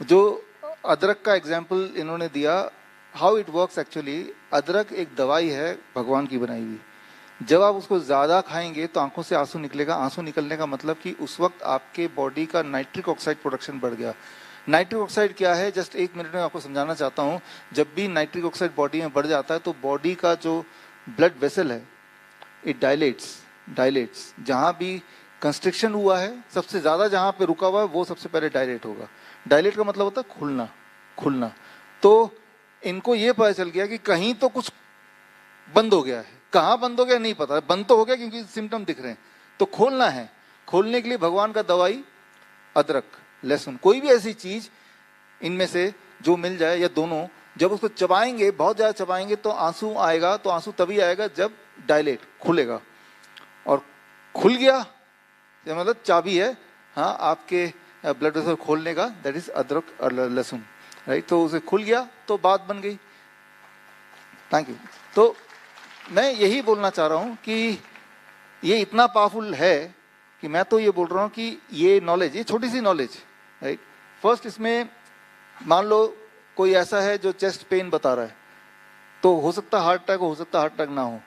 जो अदरक का एग्जाम्पल इन्होंने दिया, हाउ इट वर्क्स एक्चुअली, अदरक एक दवाई है भगवान की बनाई हुई। जब आप उसको ज़्यादा खाएंगे तो आंखों से आंसू निकलेगा। आंसू निकलने का मतलब कि उस वक्त आपके बॉडी का नाइट्रिक ऑक्साइड प्रोडक्शन बढ़ गया। नाइट्रिक ऑक्साइड क्या है, जस्ट एक मिनट में आपको समझाना चाहता हूँ। जब भी नाइट्रिक ऑक्साइड बॉडी में बढ़ जाता है तो बॉडी का जो ब्लड वेसल है इट डायलेट्स। जहाँ भी कंस्ट्रिक्शन हुआ है, सबसे ज़्यादा जहाँ पे रुका हुआ है वो सबसे पहले डायलेट होगा। डायलेट का मतलब होता है खुलना। तो इनको ये पता चल गया कि कहीं तो कुछ बंद हो गया है, कहाँ बंद हो गया नहीं पता, बंद तो हो गया क्योंकि सिम्टम दिख रहे हैं, तो खोलना है। खोलने के लिए भगवान का दवाई अदरक, लहसुन, कोई भी ऐसी चीज इनमें से जो मिल जाए या दोनों, जब उसको चबाएंगे, बहुत ज्यादा चबाएंगे तो आंसू आएगा। तो आंसू तभी आएगा जब डायलेट खुलेगा, और खुल गया मतलब चाबी है हाँ आपके ब्लड वेसल खोलने का, दैट इज अदरक और लहसुन, राइट। तो उसे खुल गया तो बात बन गई। Thank you. तो मैं यही बोलना चाह रहा हूं कि ये इतना पावरफुल है कि मैं तो ये बोल रहा हूं कि ये नॉलेज, ये छोटी सी नॉलेज, राइट। फर्स्ट इसमें मान लो कोई ऐसा है जो चेस्ट पेन बता रहा है, तो हो सकता हार्ट अटैक हो सकता हार्ट अटैक ना हो,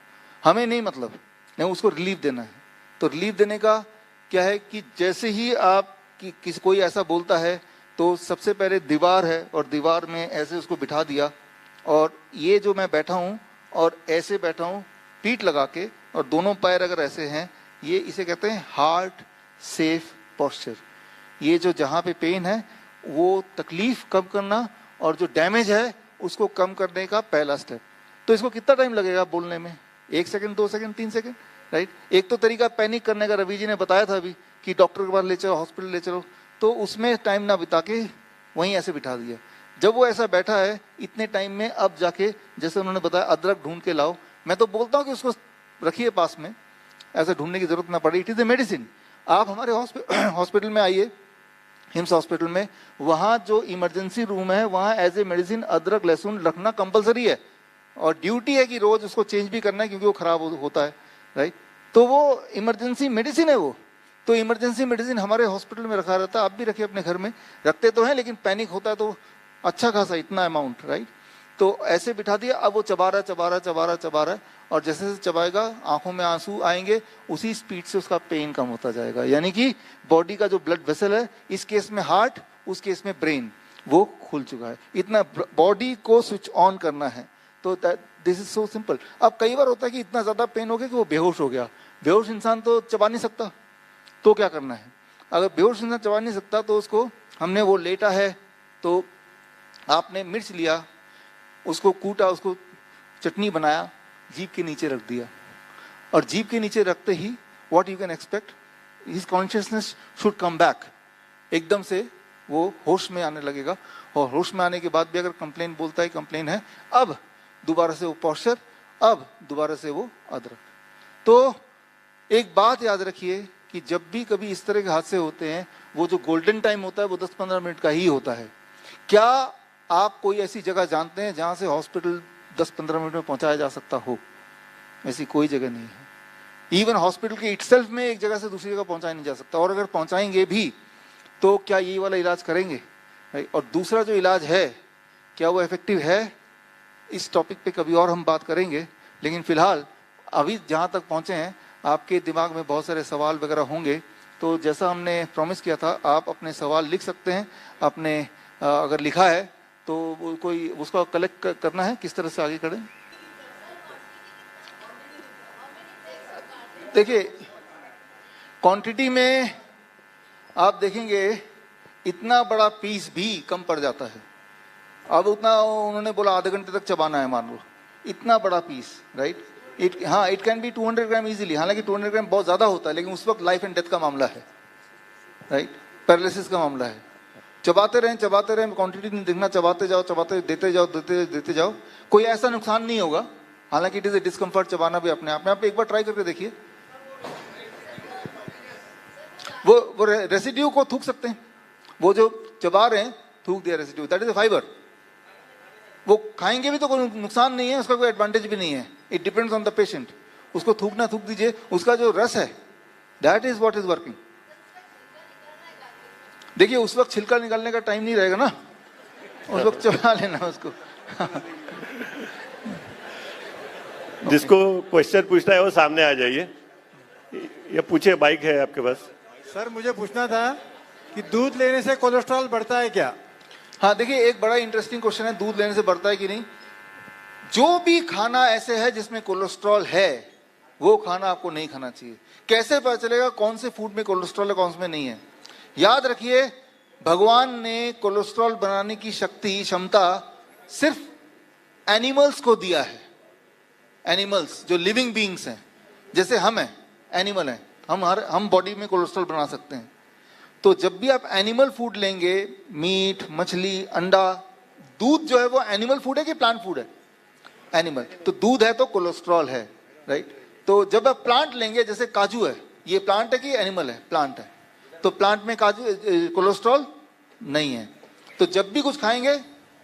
हमें नहीं मतलब, नहीं उसको रिलीफ देना है। तो रिलीफ देने का क्या है कि जैसे ही आप किसी कोई ऐसा बोलता है तो सबसे पहले दीवार है और दीवार में ऐसे उसको बिठा दिया, और ये जो मैं बैठा हूँ और ऐसे बैठा हूँ पीठ लगा के, और दोनों पैर अगर ऐसे हैं, ये इसे कहते हैं हार्ट सेफ पोस्चर। ये जो जहाँ पे पेन है वो तकलीफ कम करना और जो डैमेज है उसको कम करने का पहला स्टेप। तो इसको कितना टाइम लगेगा बोलने में? 1 सेकंड, 2 सेकंड, 3 सेकंड, राइट। एक तो तरीका पैनिक करने का रवि जी ने बताया था अभी कि डॉक्टर के पास ले चलो, हॉस्पिटल ले चलो, तो उसमें टाइम ना बिता के वहीं ऐसे बिठा दिया। जब वो ऐसा बैठा है इतने टाइम में, अब जाके जैसे उन्होंने बताया अदरक ढूंढ के लाओ। मैं तो बोलता हूँ कि उसको रखिए पास में, ऐसे ढूंढने की जरूरत ना पड़े। It is a medicine. आप हमारे हॉस्पिटल में आइए, हिम्स हॉस्पिटल में, वहाँ जो इमरजेंसी रूम है वहाँ एज ए मेडिसिन अदरक लहसुन रखना कंपलसरी है, और ड्यूटी है कि रोज उसको चेंज भी करना है क्योंकि वो खराब होता है, राइट। तो वो इमरजेंसी मेडिसिन है वो। तो इमरजेंसी मेडिसिन हमारे हॉस्पिटल में रखा रहता है, आप भी रखिए अपने घर में। रखते तो हैं लेकिन पैनिक होता है तो अच्छा खासा इतना अमाउंट, राइट। तो ऐसे बिठा दिया, अब वो चबा रहा है, और जैसे जैसे चबाएगा आंखों में आंसू आएंगे, उसी स्पीड से उसका पेन कम होता जाएगा। यानी कि बॉडी का जो ब्लड वेसल है, इस केस में हार्ट, उस केस में ब्रेन, वो खुल चुका है। इतना बॉडी को स्विच ऑन करना है। तो दिस इज सो सिंपल। अब कई बार होता है कि इतना ज्यादा पेन हो गया कि वो बेहोश हो गया। बेहोश इंसान तो चबा नहीं सकता, तो क्या करना है? अगर बेहोश इंसान चबा नहीं सकता तो उसको, हमने वो लेटा है तो आपने मिर्च लिया, उसको कूटा, उसको चटनी बनाया, जीभ के नीचे रख दिया, और जीभ के नीचे रखते ही what you can expect, his consciousness should come back. एकदम से वो होश में आने लगेगा, और होश में आने के बाद भी अगर कंप्लेन बोलता है कंप्लेन है, अब दोबारा से वो पॉस्चर, अब दोबारा से वो अदरक। तो एक बात याद रखिए कि जब भी कभी इस तरह के हादसे होते हैं, वो जो गोल्डन टाइम होता है वो 10-15 मिनट का ही होता है। क्या आप कोई ऐसी जगह जानते हैं जहां से हॉस्पिटल 10-15 मिनट में पहुंचाया जा सकता हो? ऐसी कोई जगह नहीं है। इवन हॉस्पिटल के इटसेल्फ में एक जगह से दूसरी जगह पहुंचाया नहीं जा सकता, और अगर पहुंचाएंगे भी तो क्या ये वाला इलाज करेंगे? और दूसरा जो इलाज है, क्या वो इफेक्टिव है? इस टॉपिक पे कभी और हम बात करेंगे, लेकिन फिलहाल अभी जहां तक पहुंचे हैं, आपके दिमाग में बहुत सारे सवाल वगैरह होंगे, तो जैसा हमने प्रॉमिस किया था, आप अपने सवाल लिख सकते हैं। अपने अगर लिखा है तो वो कोई उसका कलेक्ट करना है, किस तरह से आगे करें। देखिए क्वांटिटी में आप देखेंगे इतना बड़ा पीस भी कम पड़ जाता है। अब उतना उन्होंने बोला आधे घंटे तक चबाना है, मान लो इतना बड़ा piece, right. It can be 200 gram easily. हालांकि 200 ग्राम बहुत ज्यादा होता है, लेकिन उस वक्त लाइफ एंड डेथ का मामला है, राइट, पैरालिसिस का मामला है। चबाते रहें, क्वांटिटी नहीं देखना, चबाते जाओ, देते जाओ, कोई ऐसा नुकसान नहीं होगा। हालांकि इट इज ए डिस्कम्फर्ट चबाना भी अपने आप में। आप एक बार ट्राई करके देखिए, वो रेसिड्यू को थूक सकते हैं, वो जो चबा रहे हैं थूक दिया residue, that is a fibre. वो खाएंगे भी तो कोई नुकसान नहीं है, उसका कोई एडवांटेज भी नहीं है। It depends on the patient. उसको थूकना थूक दीजिए, उसका जो रस है that is what is working. देखिए उस वक्त छिलका निकालने का टाइम नहीं रहेगा ना, उसको चबा लेना उसको। जिसको क्वेश्चन पूछना है वो सामने आ जाइए, ये पूछे, बाइक है आपके पास। सर मुझे पूछना था कि दूध लेने से कोलेस्ट्रॉल बढ़ता है क्या? हाँ देखिए, एक बड़ा इंटरेस्टिंग क्वेश्चन है, दूध लेने से बढ़ता है कि नहीं। जो भी खाना ऐसे है जिसमें कोलेस्ट्रॉल है वो खाना आपको नहीं खाना चाहिए। कैसे पता चलेगा कौन से फूड में कोलेस्ट्रॉल है कौन से में नहीं है? याद रखिए, भगवान ने कोलेस्ट्रॉल बनाने की शक्ति, क्षमता सिर्फ एनिमल्स को दिया है। एनिमल्स जो लिविंग बीइंग्स हैं, जैसे हम हैं, एनिमल हैं, हम बॉडी में कोलेस्ट्रॉल बना सकते हैं। तो जब भी आप एनिमल फूड लेंगे, मीट, मछली, अंडा, दूध जो है वो एनिमल फूड है कि प्लांट फूड है? एनिमल। तो दूध है तो कोलेस्ट्रॉल है, राइट। तो जब आप प्लांट लेंगे, जैसे काजू है, ये प्लांट है कि एनिमल है? प्लांट है। तो प्लांट में काजू कोलेस्ट्रॉल नहीं है। तो जब भी कुछ खाएंगे,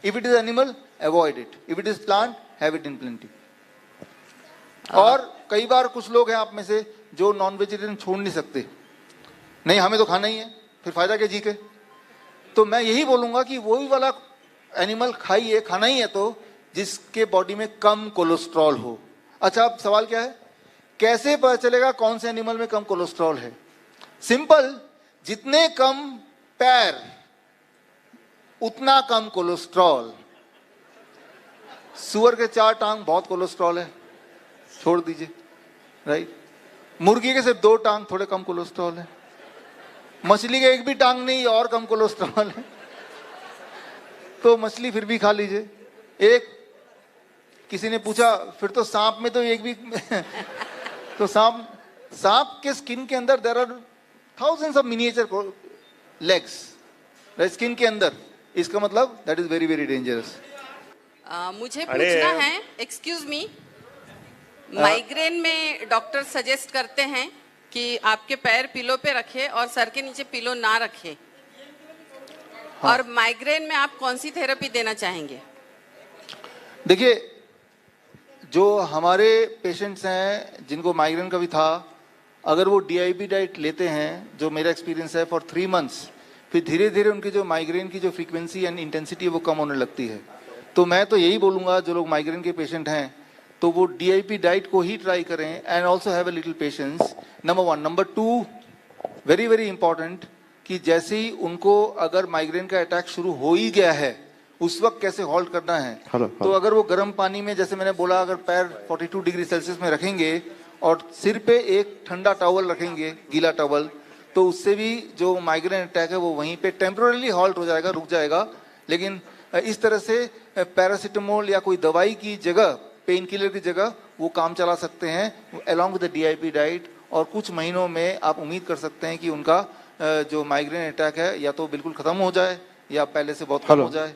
if it is animal avoid it, if it is plant have it in plenty. और कई बार कुछ लोग हैं आप में से जो नॉन वेजिटेरियन छोड़ नहीं सकते, नहीं हमें तो खाना ही है, फिर फायदा क्या जी के? तो मैं यही बोलूंगा कि वही वाला एनिमल खाइए, खाना ही है तो, जिसके बॉडी में कम कोलेस्ट्रॉल हो। अच्छा, अब सवाल क्या है, कैसे पता चलेगा कौन से एनिमल में कम कोलेस्ट्रॉल है? सिंपल, जितने कम पैर उतना कम कोलेस्ट्रॉल। सुअर के 4 टांग बहुत कोलेस्ट्रॉल है, छोड़ दीजिए, राइट। मुर्गी के सिर्फ 2 टांग, थोड़े कम कोलेस्ट्रॉल है। मछली के एक भी टांग नहीं, और कम कोलेस्ट्रॉल है। तो मछली फिर भी खा लीजिए। एक किसी ने पूछा, फिर तो सांप में तो एक भी तो सांप के स्किन के अंदर there are thousands of miniature legs, skin के अंदर। इसका मतलब that is very very dangerous. मुझे पूछना है, एक्सक्यूज मी, माइग्रेन में डॉक्टर सजेस्ट करते हैं कि आपके पैर पिलो पे रखे और सर के नीचे पिलो ना रखे। हाँ। और माइग्रेन में आप कौन सी थेरेपी देना चाहेंगे? देखिए, जो हमारे पेशेंट्स हैं जिनको माइग्रेन का भी था, अगर वो DIP डाइट लेते हैं, जो मेरा एक्सपीरियंस है, फॉर 3 मंथ्स, फिर धीरे धीरे उनकी जो माइग्रेन की जो फ्रीक्वेंसी एंड इंटेंसिटी है वो कम होने लगती है। तो मैं तो यही बोलूँगा, जो लोग माइग्रेन के पेशेंट हैं तो वो DIP डाइट को ही ट्राई करें and also have a little patience, number 1। Number 2, very very important, कि जैसे ही उनको अगर माइग्रेन का अटैक शुरू हो ही गया है, उस वक्त कैसे हॉल्ट करना है। तो अगर वो गर्म पानी में, जैसे मैंने बोला, अगर पैर 42 डिग्री सेल्सियस में रखेंगे और सिर पे एक ठंडा टॉवल रखेंगे, गीला टॉवल, तो उससे भी जो माइग्रेन अटैक है वो वहीं पे टेम्पररीली हॉल्ट हो जाएगा, रुक जाएगा। लेकिन इस तरह से पैरासीटामोल या कोई दवाई की जगह, पेन किलर की जगह वो काम चला सकते हैं along with the DIP diet. और कुछ महीनों में आप उम्मीद कर सकते हैं कि उनका जो माइग्रेन अटैक है या तो बिल्कुल खत्म हो जाए या पहले से बहुत कम हो जाए।